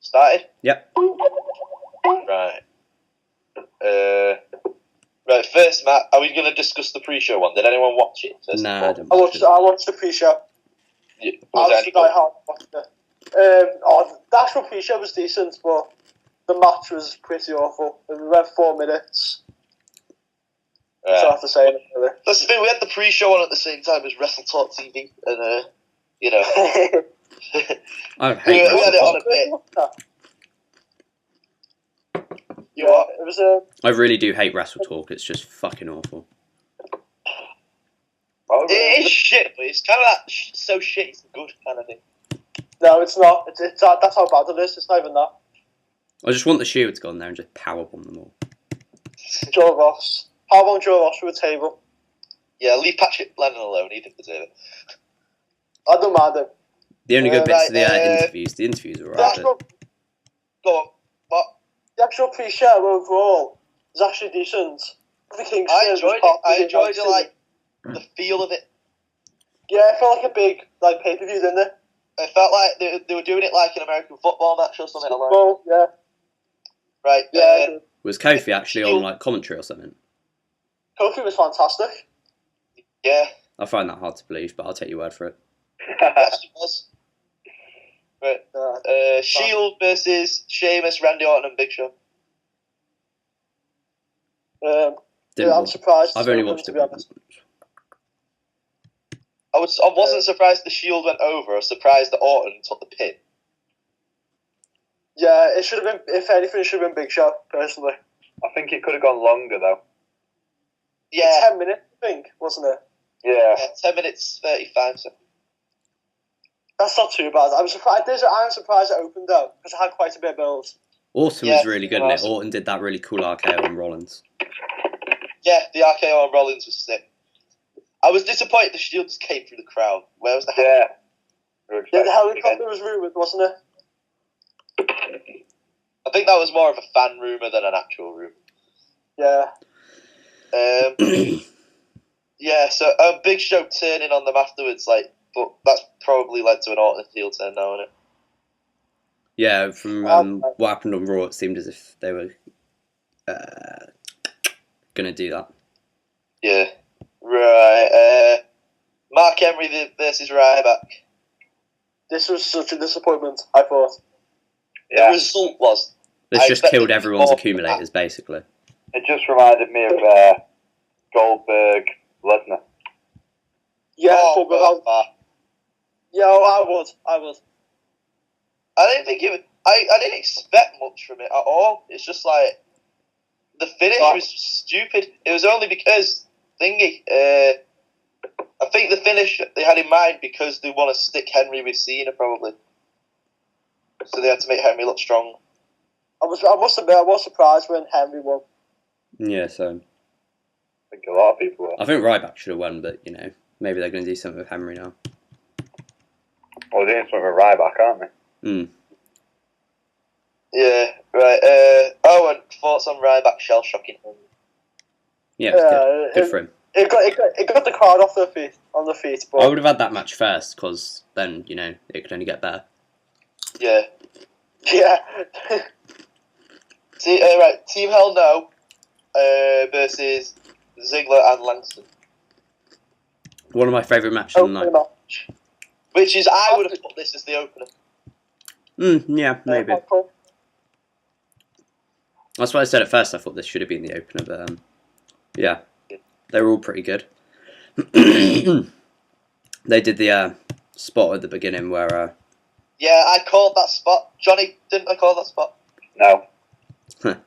Started? Yep. Right. Right, first, Matt, are we going to discuss the pre-show one? Did anyone watch it? Nah, I didn't I watch it. watched the pre-show. Yeah, I was die hard watching it. The actual pre-show was decent, but the match was pretty awful. It went 4 minutes. That's all I have to say. Really. That's the thing, we had the pre-show on at the same time as Wrestle Talk TV, and, you know. I hate we had it Wrestle on a Talk. bit. You what? It was I really do hate Wrestle Talk. It's just fucking awful. It is shit, but it's kind of that so shit it's good kind of thing. No, it's not. It's that's how bad it is. It's not even that. I just want the Shield to go on there and just powerbomb them all. Joe Ross. How about Joe Ross with a table? Yeah, leave Patrick Lennon alone. He didn't deserve it. I don't mind him. The only good bits are the interviews. The interviews are alright. Go on. What? The actual pre-show overall is actually decent. I enjoyed it, like, the feel of it. Yeah, it felt like a big pay-per-view, didn't it? It felt like they were doing it like an American football match or something like that. Well, yeah. Right. Yeah. Was Kofi actually on like commentary or something? Kofi was fantastic. Yeah. I find that hard to believe, but I'll take your word for it. Yes, it was. Right. Shield versus Sheamus, Randy Orton, and Big Show. I'm surprised. I've only watched it. I wasn't surprised the Shield went over. I was surprised that Orton took the pin. Yeah, it should have been. If anything, it should have been Big Show. Personally, I think it could have gone longer though. Yeah, 10 minutes, I think, wasn't it? Yeah, 10 minutes 35. So. That's not too bad. I'm surprised it opened though because it had quite a bit of build. Orton was really good in it. Orton did that really cool RKO on Rollins. Yeah, the RKO on Rollins was sick. I was disappointed the Shield just came through the crowd. Where was the helicopter? Yeah, the helicopter was rumoured, wasn't it? I think that was more of a fan rumour than an actual rumour. Yeah. Yeah, so Big Show turning on them afterwards, but that's probably led to an Orton heel turn now, isn't it? Yeah, from what happened on Raw, it seemed as if they were going to do that. Yeah. Right. Mark Henry versus Ryback. This was such a disappointment, I thought. Yeah. The result was... This just killed everyone's accumulators, basically. It just reminded me of Goldberg, Lesnar. Yeah, I would. I didn't think it would... I didn't expect much from it at all. It's just like... The finish was stupid. It was only because... I think the finish they had in mind because they want to stick Henry with Cena, probably. So they had to make Henry look strong. I must admit, I was surprised when Henry won. Yeah, so... I think a lot of people were. I think Ryback should have won, but, maybe they're going to do something with Henry now. Well, they're doing something with Ryback, aren't they? Yeah, right. Owen, thoughts on Ryback shell-shocking him? Yeah, it was good for him. It got the crowd off on the feet. But I would have had that match first, because then, it could only get better. Yeah. Yeah. See, right, Team Hell No versus Ziggler and Langston. One of my favourite matches of the night. Which is, I would have put this as the opener. Yeah, maybe. That's what I said at first. I thought this should have been the opener, but yeah, they were all pretty good. They did the spot at the beginning where... Yeah, I called that spot. Johnny, didn't I call that spot? No. To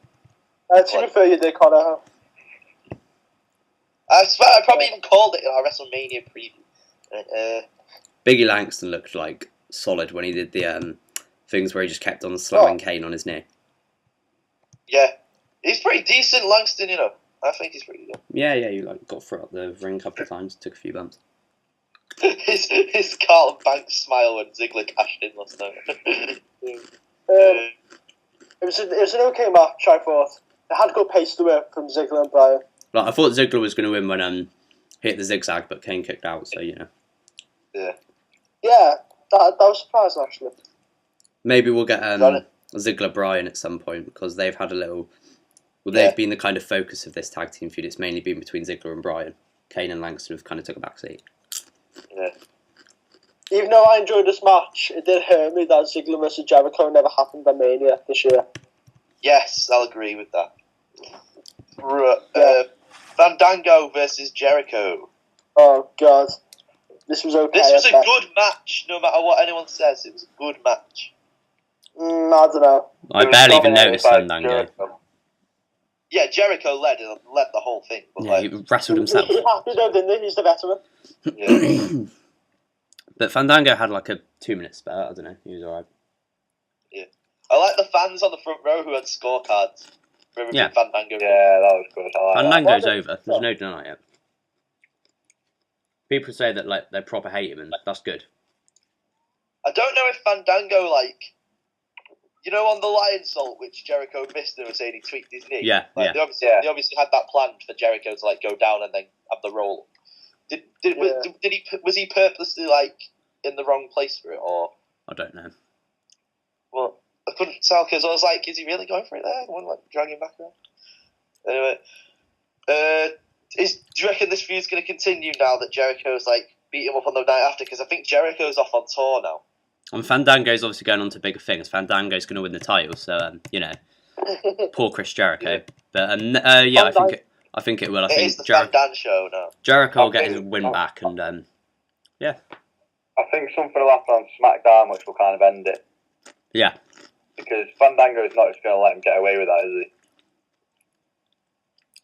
be fair, you did, Connor. I swear, I probably even called it in our WrestleMania preview. Biggie Langston looked like solid when he did the things where he just kept on slamming Kane on his knee. Yeah, he's pretty decent, Langston. I think he's pretty good. Yeah, you got through up the ring a couple of times, took a few bumps. his Carlton Banks smile when Ziggler cashed in last night. It was an okay match, I thought. It had good pace to it from Ziggler and Bryan. I thought Ziggler was going to win when he hit the zigzag, but Kane kicked out, so Yeah. Yeah, that was surprising, actually. Maybe we'll get Got Ziggler Bryan at some point because they've had a little. Well, they've been the kind of focus of this tag team feud. It's mainly been between Ziggler and Bryan. Kane and Langston have kind of took a backseat. Yeah. Even though I enjoyed this match, it did hurt me that Ziggler vs Jericho never happened at Mania this year. Yes, I'll agree with that. Fandango versus Jericho. Oh God, this was okay. This was a good match, no matter what anyone says. It was a good match. I don't know. I barely even noticed Fandango. Yeah, Jericho led the whole thing. But Yeah, he wrestled himself. He happy though, didn't he? He's the veteran. Yeah. But Fandango had like a 2-minute spell. I don't know. He was alright. Yeah. I like the fans on the front row who had scorecards for everything Fandango. Yeah, that was good. I like Fandango's over. There's no denying it. People say that like they proper hate him, and that's good. I don't know if Fandango, like, you know, on the Lion Salt, which Jericho missed, they were saying he tweaked his knee. Yeah, They obviously had that planned for Jericho to like go down and then have the roll. Was he purposely like in the wrong place for it, or? I don't know. Well, I couldn't tell because I was like, is he really going for it there? I want to like drag him back around. Anyway, do you reckon this feud's going to continue now that Jericho's like beat him up on the night after? Because I think Jericho's off on tour now. And Fandango's obviously going on to bigger things. Fandango's going to win the title, so you know, poor Chris Jericho. But yeah, I think it will. I think it's the Fandan show now. Jericho will get his win back, and yeah. I think something will happen on SmackDown which will kind of end it. Yeah. Because Fandango is not just going to let him get away with that, is he?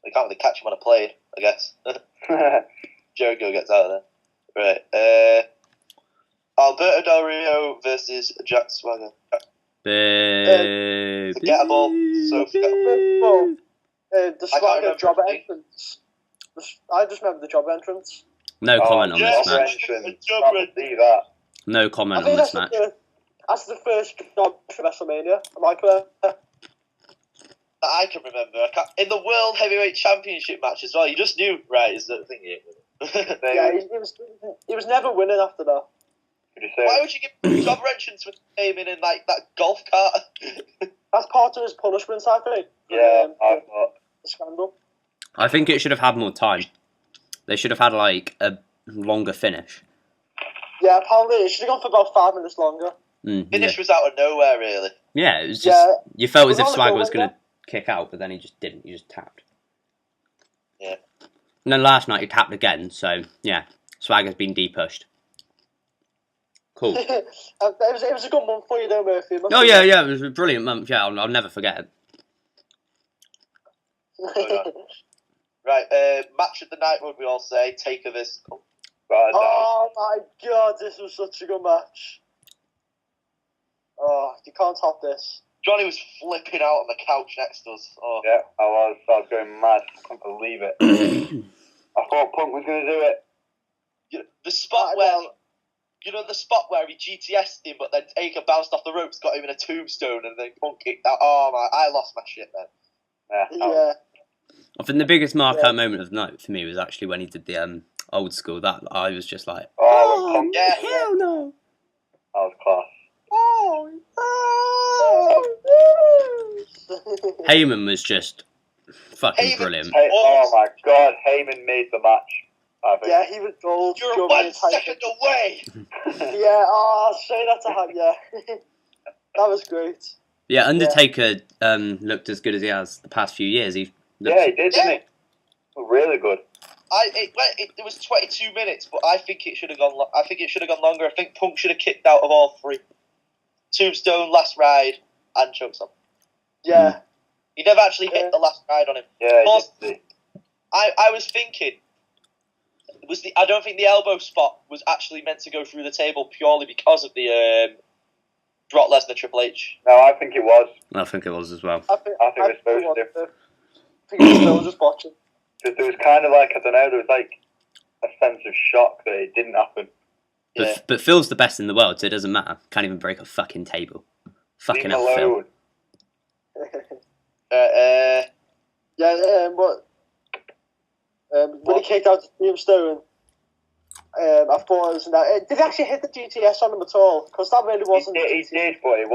They can't really catch him on a plane, I guess. Jericho gets out of there. Right. Alberto Del Rio versus Jack Swagger. Forgettable. So forgettable. The Swagger job entrance. I just remember the job entrance. No comment on this match. No comment on this match. That's the first job for Wrestlemania. Am I correct? That I can remember. In the World Heavyweight Championship match as well. You just knew, right, is the thing here. Yeah, he was never winning after that. Why would you give job entrance when he came in like that golf cart? That's part of his punishment, I think. Yeah, I thought. The scandal. I think it should have had more time. They should have had like a longer finish. Yeah, apparently it should have gone for about 5 minutes longer. Finish was out of nowhere, really. Yeah, it was just you felt as if Swagger was going to kick out, but then he just didn't. He just tapped. Yeah. And then last night he tapped again, so yeah, Swagger's been de-pushed. Cool. It was a good month for you, though, Murphy. Oh yeah, it was a brilliant month. Yeah, I'll never forget it. Right, match of the night, would we all say? Taker vs. Oh my God, this was such a good match. Oh, you can't top this. Johnny was flipping out on the couch next to us. Oh. Yeah, I was going mad. I couldn't believe it. I thought Punk was going to do it. The spot the spot where he GTS'd him, but then Taker bounced off the ropes, got him in a tombstone, and then Punk kicked out. Oh my! I lost my shit then. Yeah. I think the biggest markout moment of the night for me was actually when he did the old school. That I was just like, Punk, hell no! That was class. Heyman was just fucking brilliant. Oh my God, Heyman made the match. I think. Yeah, he was gold. You're 1 second away. Yeah, say that to him. Yeah, that was great. Yeah, Undertaker looked as good as he has the past few years. He did, didn't he? Really good. It was 22 minutes, but I think it should have gone. I think it should have gone longer. I think Punk should have kicked out of all 3: Tombstone, Last Ride, and Chokeslam. Yeah. He never actually hit the last ride on him. Yeah, I was thinking, I don't think the elbow spot was actually meant to go through the table purely because of the Brock Lesnar Triple H. No, I think it was. I think it was as well. I think it was supposed to. I think it was still just watching. Because there was kind of like, I don't know, there was like a sense of shock that it didn't happen. But Phil's the best in the world, so it doesn't matter. Can't even break a fucking table. Fucking hell, Phil. When he kicked out the Tombstone, I thought it was did he actually hit the GTS on him at all? Because that really wasn't. He did, but it wasn't.